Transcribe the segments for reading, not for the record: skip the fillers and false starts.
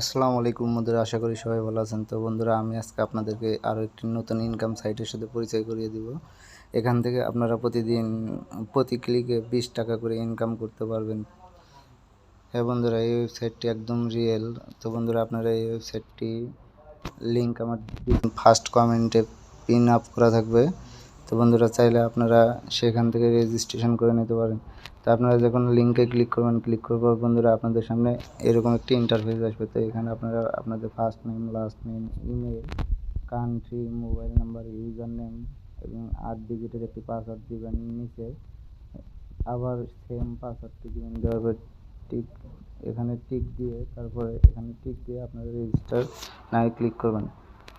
আসসালামু আলাইকুম বন্ধুরা, আশা করি সবাই ভালো আছেন। তো বন্ধুরা, আমি আজকে আপনাদেরকে আরও একটি নতুন ইনকাম সাইটের সাথে পরিচয় করিয়ে দিব। এখান থেকে আপনারা প্রতিদিন প্রতি ক্লিকে 20 টাকা করে ইনকাম করতে পারবেন। হ্যাঁ বন্ধুরা, এই ওয়েবসাইটটি একদম রিয়েল। তো বন্ধুরা, আপনারা এই ওয়েবসাইটটি লিঙ্ক আমার ফার্স্ট কমেন্টে পিন আপ করা থাকবে। তো বন্ধুরা, চাইলে আপনারা সেখান থেকে রেজিস্ট্রেশন করে নিতে পারেন। তো আপনারা যখন লিঙ্কে ক্লিক করবেন, ক্লিক করার পর বন্ধুরা আপনাদের সামনে এরকম একটি ইন্টারফেস আসবে। তো এখানে আপনারা আপনাদের first name, last name, email, country, mobile number, user name এবং 8 ডিজিটের একটি পাসওয়ার্ড দিবেন। নিচে আবার সেম পাসওয়ার্ডটি দিবেন। দেওয়ার পর টিক এখানে টিক দিয়ে তারপরে এখানে টিক দিয়ে আপনারা রেজিস্টার নাও ক্লিক করবেন।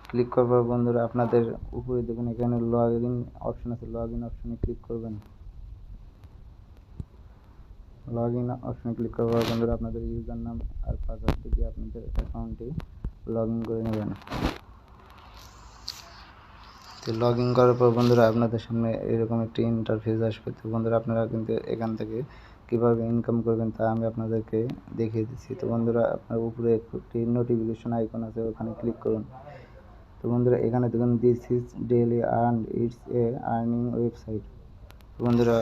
ক্লিক করার পর বন্ধুরা আপনাদের উপরে দেখুন এখানে লগ ইন অপশন আছে। লগ ইন অপশনে ক্লিক করবেন। লগ ইন অপশনে ক্লিক করার পর বন্ধুরা আপনাদের ইউজার নাম আর পাসওয়ার্ডটি দিয়ে আপনাদের অ্যাকাউন্টটি লগ ইন করে নেবেন। তো লগ ইন করার পর বন্ধুরা আপনাদের সামনে এরকম একটি ইন্টারফেস আসবে। তো বন্ধুরা আপনারা কিন্তু এখান থেকে কীভাবে ইনকাম করবেন তা আমি আপনাদেরকে দেখিয়ে দিচ্ছি। তো বন্ধুরা, আপনার উপরে একটি নোটিফিকেশন আইকন আছে, ওখানে ক্লিক করুন। তো বন্ধুরা এখানে দেখুন this is daily earn, it's a earning website. তো বন্ধুরা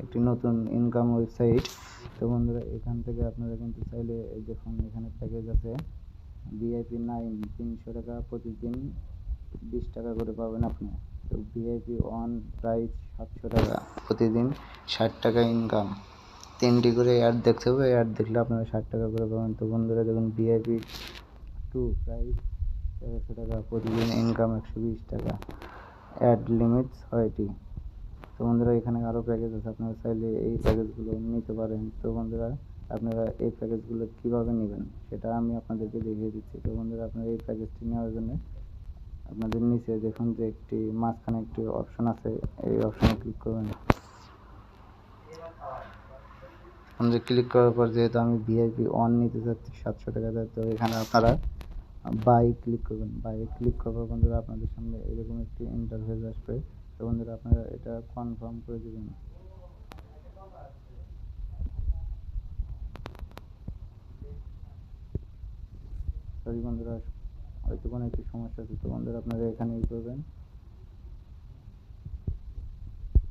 একটি নতুন ইনকাম ওয়েবসাইট। তো বন্ধুরা এখান থেকে আপনারা কিন্তু চাইলে এই দেখুন এখানে প্যাকেজ আছে ভিআইপি 9 300 টাকা প্রতিদিন 20 টাকা করে পাবেন আপনি। তো ভিআইপি 1 প্রাইস 700 টাকা প্রতিদিন 60 টাকা ইনকাম। 3টি করে অ্যাড দেখতে হবে, অ্যাড দেখলে আপনারা 60 টাকা করে পাবেন। তো বন্ধুরা দেখুন ভিআইপি 2 প্রাইস 1300 টাকা প্রতিদিন ইনকাম 120 টাকা। অ্যাড লিমিট 6টি। তো বন্ধুরা এখানে আরও প্যাকেজ আছে, আপনারা চাইলে এই প্যাকেজগুলো নিতে পারেন। তো বন্ধুরা আপনারা এই প্যাকেজগুলো কীভাবে নেবেন সেটা আমি আপনাদেরকে দেখিয়ে দিচ্ছি। তো বন্ধুরা আপনারা এই প্যাকেজটি নেওয়ার জন্য আপনাদের নিচে দেখুন যে একটি মাঝখানে একটি অপশন আছে, এই অপশনে ক্লিক করবেন। আমাদের ক্লিক করার পর যেহেতু আমি ভিআইপি 1 নিতে চাচ্ছি 700 টাকা, তো এখানে আপনারা বাই ক্লিক করবেন। বাই ক্লিক করার পর বন্ধুরা আপনাদের সামনে এরকম একটি ইন্টারফেস আসবে। তো বন্ধুরা আপনারা এটা কনফার্ম করে দেবেন। সরি বন্ধুরা, হয়তো কোনো একটি সমস্যা আছে। তো বন্ধুরা আপনারা এখানে করবেন।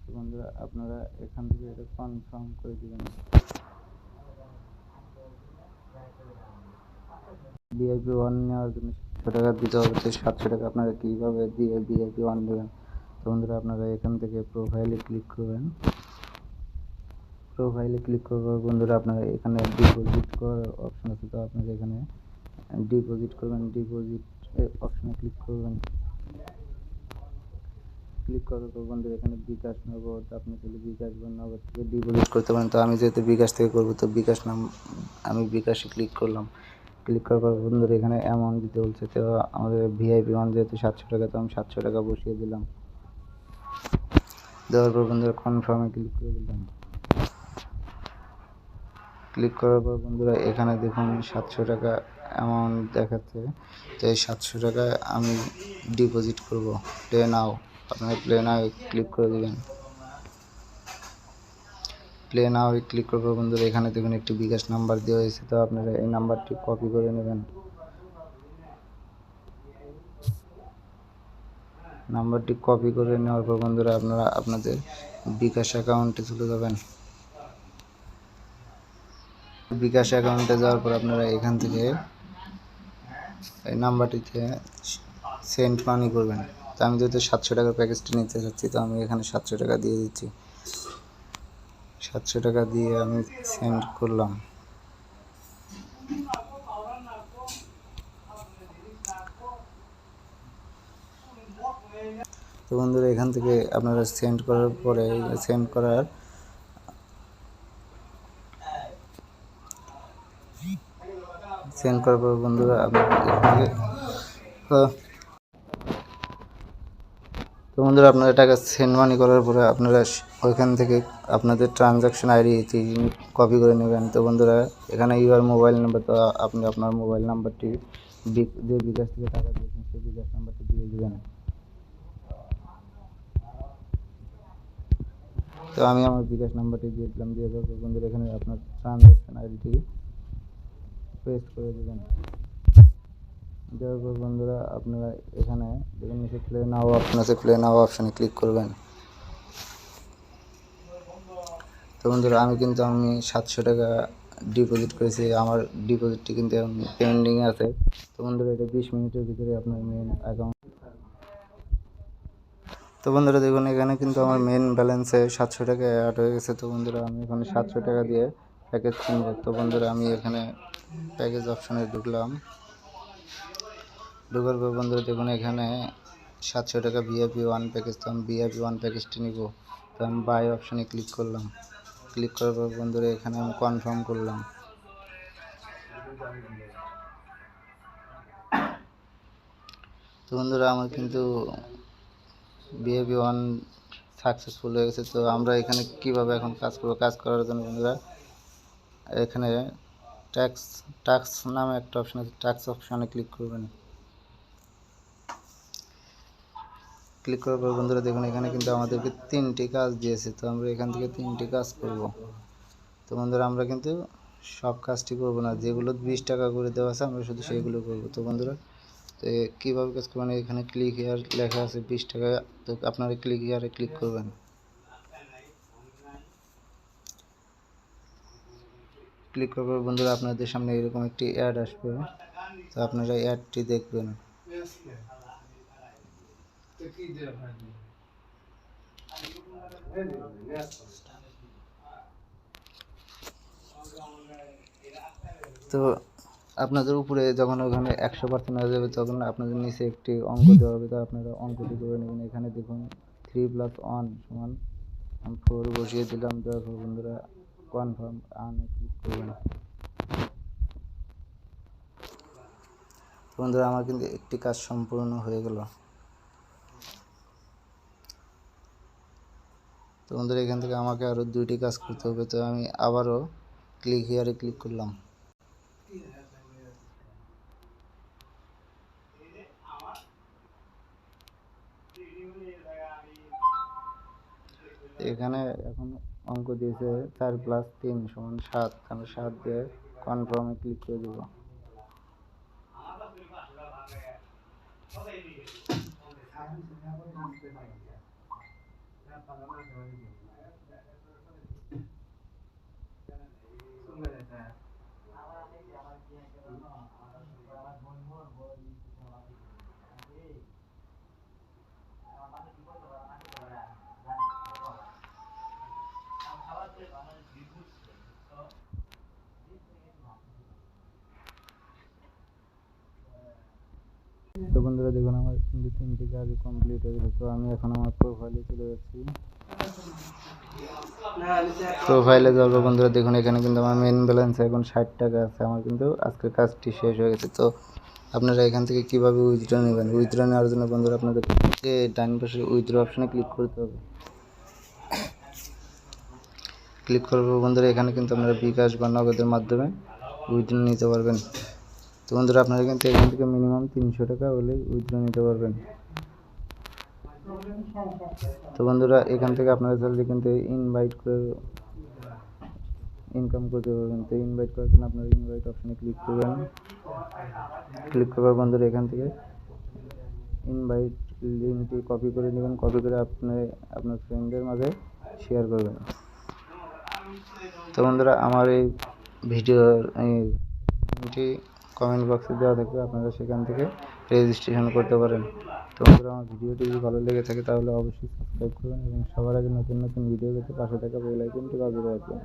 তো বন্ধুরা আপনারা এখান থেকে এটা কনফার্ম করে দেবেন। ভিআইপি 1 নেওয়ার জন্য 700 টাকা দিতে হবে। তো 700 টাকা আপনারা কীভাবে দিয়ে ভিআইপি 1 দেবেন? তো বন্ধুরা আপনারা এখান থেকে প্রোফাইলে ক্লিক করবেন। প্রোফাইলে ক্লিক করার বন্ধুরা আপনারা এখানে ডিপোজিট করার অপশন আছে। তো আপনারা এখানে ডিপোজিট করবেন। ডিপোজিট অপশনে ক্লিক করবেন। ক্লিক করার পর বন্ধুরা এখানে বিকাশ নগদ, আপনি চাইলে বিকাশ বা নগদ থেকে ডিপোজিট করতে পারেন। তো আমি যেহেতু বিকাশ থেকে করবো, তো বিকাশ নাম আমি বিকাশে ক্লিক করলাম। ক্লিক করার পর বন্ধুরা এখানে অ্যামাউন্ট দিতে বলছে। তো আমাদের ভিআইপি 1 যেহেতু 700 টাকা, তো আমি 700 টাকা বসিয়ে দিলাম। দেওয়ার পর বন্ধুরা কনফার্মে ক্লিক করে দিলাম। ক্লিক করার পর বন্ধুরা এখানে দেখুন 700 টাকা অ্যামাউন্ট দেখাচ্ছে। তো এই 700 টাকা আমি ডিপোজিট করব। প্লে নাও, আপনারা প্লে নাও ক্লিক করে দেবেন। প্লে নাও ক্লিক করবো বন্ধুরা এখানে দেখুন একটি বিকাশ নাম্বার দেওয়া হয়েছে। তো আপনারা এই নাম্বারটি কপি করে নেবেন। নাম্বারটি কপি করে নেওয়ার পর বন্ধুরা আপনারা আপনাদের বিকাশ অ্যাকাউন্টে চলে যাবেন। বিকাশ অ্যাকাউন্টে যাওয়ার পর আপনারা এখান থেকে এই নাম্বারটিতে সেন্ড মানি করবেন। তো আমি যেহেতু 700 টাকার প্যাকেজটি নিতে চাচ্ছি, তো আমি এখানে 700 টাকা দিয়ে দিচ্ছি। 700 টাকা দিয়ে আমি সেন্ড করলাম। তো বন্ধুরা এখান থেকে আপনারা সেন্ড করার পরে সেন্ড করার পর বন্ধুরা আপনারা এখানে তো বন্ধুরা আপনারা টাকা সেন্ড মানি করার পরে আপনারা ওইখান থেকে আপনাদের ট্রানজাকশন আইডি কপি করে নেবেন। তো বন্ধুরা এখানে ইউর মোবাইল নাম্বার, তো আপনি আপনার মোবাইল নাম্বারটি যে বিকাশ থেকে টাকা দিয়েছেন সেই বিকাশ নাম্বারটি দিয়ে দেবেন। তো আমি আমার বিকাশ নাম্বারটি দিয়ে দিলাম। দিয়ে দেওয়ার পর বন্ধুরা এখানে আপনার ট্রানজাকশন আইডিটি পেস্ট করে দেবেন। দেওয়ার পর বন্ধুরা আপনারা এখানে দেখুন নিচে প্লে নাও অপশন আছে, প্লে নাও অপশানে ক্লিক করবেন। তো বন্ধুরা আমি 700 টাকা ডিপোজিট করেছি, আমার ডিপোজিটটি কিন্তু পেন্ডিংয়ে আছে। তো বন্ধুরা এটা 20 মিনিটের ভিতরে আপনার মেন অ্যাকাউন্ট। তো বন্ধুরা দেখুন এখানে কিন্তু আমার মেন ব্যালেন্সে 700 টাকা অ্যাড হয়ে গেছে। তো বন্ধুরা আমি এখানে 700 টাকা দিয়ে প্যাকেজ কিনবো। তো বন্ধুরা আমি এখানে প্যাকেজ অপশানে ঢুকলাম। ঢোকার পর বন্ধুরা দেখুন এখানে 700 টাকা ভিআইপি 1 প্যাকেজ। তো আমি ভিআইপি 1 প্যাকেজটি নিব। তো আমি বাই অপশানে ক্লিক করলাম। ক্লিক করার পর বন্ধুরা এখানে আমি কনফার্ম করলাম। তো বন্ধুরা আমার কিন্তু ভিআইপি 1 সাকসেসফুল হয়ে গেছে। তো আমরা এখানে কিভাবে এখন কাজ করব? কাজ করার জন্য বন্ধুরা এখানে ট্যাক্স নামে একটা অপশন আছে, ট্যাক্স অপশানে ক্লিক করবেন। ক্লিক করার পর বন্ধুরা দেখুন এখানে কিন্তু আমাদেরকে 3টি কাজ দিয়েছে। তো আমরা এখান থেকে 3টি কাজ করব। তো বন্ধুরা আমরা কিন্তু সব কাজটি করব না, যেগুলো 20 টাকা করে দেওয়া আছে আমরা শুধু সেইগুলো করব। তো বন্ধুরা তো কীভাবে কাজ করবেন? এখানে ক্লিক হিয়ার লেখা আছে 20 টাকা। তো আপনারা ক্লিক হিয়ারে ক্লিক করবেন। ক্লিক করার পর বন্ধুরা আপনাদের সামনে এরকম একটি অ্যাড আসবে। তো আপনারা অ্যাডটি দেখবেন। তো আপনাদের উপরে যখন ওখানে 100% হয়ে যাবে তখন আপনাদের নিচে একটি অঙ্ক দেওয়া হবে। তো আপনারা অঙ্কটি করে নেবেন। এখানে দেখুন 3 + 1 = 4 বসিয়ে দিলাম। দেওয়ার পর বন্ধুরা কনফার্ম আনে ক্লিক করবেন। বন্ধুরা আমার কিন্তু একটি কাজ সম্পূর্ণ হয়ে গেল। তো বন্ধুরা এখান থেকে আমাকে আরও 2টি কাজ করতে হবে। তো আমি আবারও ক্লিক হিয়ারে ক্লিক করলাম। এখানে এখন অঙ্ক দিয়েছে 4 + 3 = 7। আমি 7 দিয়ে কনফার্মে ক্লিক করে দেব। তো বন্ধুরা দেখুন আমার কিন্তু 3টি কাজ কমপ্লিট হয়ে গেছে। তো আমি এখন আমার প্রোফাইলে চলে যাচ্ছি। প্রোফাইলে যাবো বন্ধুরা দেখুন এখানে কিন্তু আমার মেন ব্যালেন্স এখন 60 টাকা আছে। আমার কিন্তু আজকের কাজটি শেষ হয়ে গেছে। তো আপনারা এখান থেকে কিভাবে উইথড্র নেবেন? উইথড্র নেওয়ার জন্য বন্ধুরা আপনাদেরকে ডান পাশে উইথড্র অপশানে ক্লিক করতে হবে। ক্লিক করার পর বন্ধুরা এখানে কিন্তু আপনারা বিকাশ বা নগদের মাধ্যমে উইথড্র নিতে পারবেন। তো বন্ধুরা আপনারা কিন্তু এখান থেকে মিনিমাম 300 টাকা হলে উইথড্র নিতে পারবেন। তো বন্ধুরা এখান থেকে আপনারা চাইলে কিন্তু ইনভাইট করে ইনকাম করতে পারবেন। তো ইনভাইট করার জন্য আপনারা ইনভাইট অপশানে ক্লিক করবেন। ক্লিক করার বন্ধুরা এখান থেকে ইনভাইট লিঙ্কটি কপি করে নেবেন। কপি করে আপনার ফ্রেন্ডদের মাঝে শেয়ার করবেন। তো বন্ধুরা আমার এই ভিডিওর কমেন্ট বক্সে দেওয়া থাকবে, আপনারা সেখান থেকে রেজিস্ট্রেশন করতে পারেন। তো বন্ধুরা আমার ভিডিওটি যদি ভালো লেগে থাকে তাহলে অবশ্যই সাবস্ক্রাইব করবেন এবং সবার আগে নতুন নতুন ভিডিও পেতে পাশে থাকা বেল আইকনটি বাজিয়ে রাখবেন।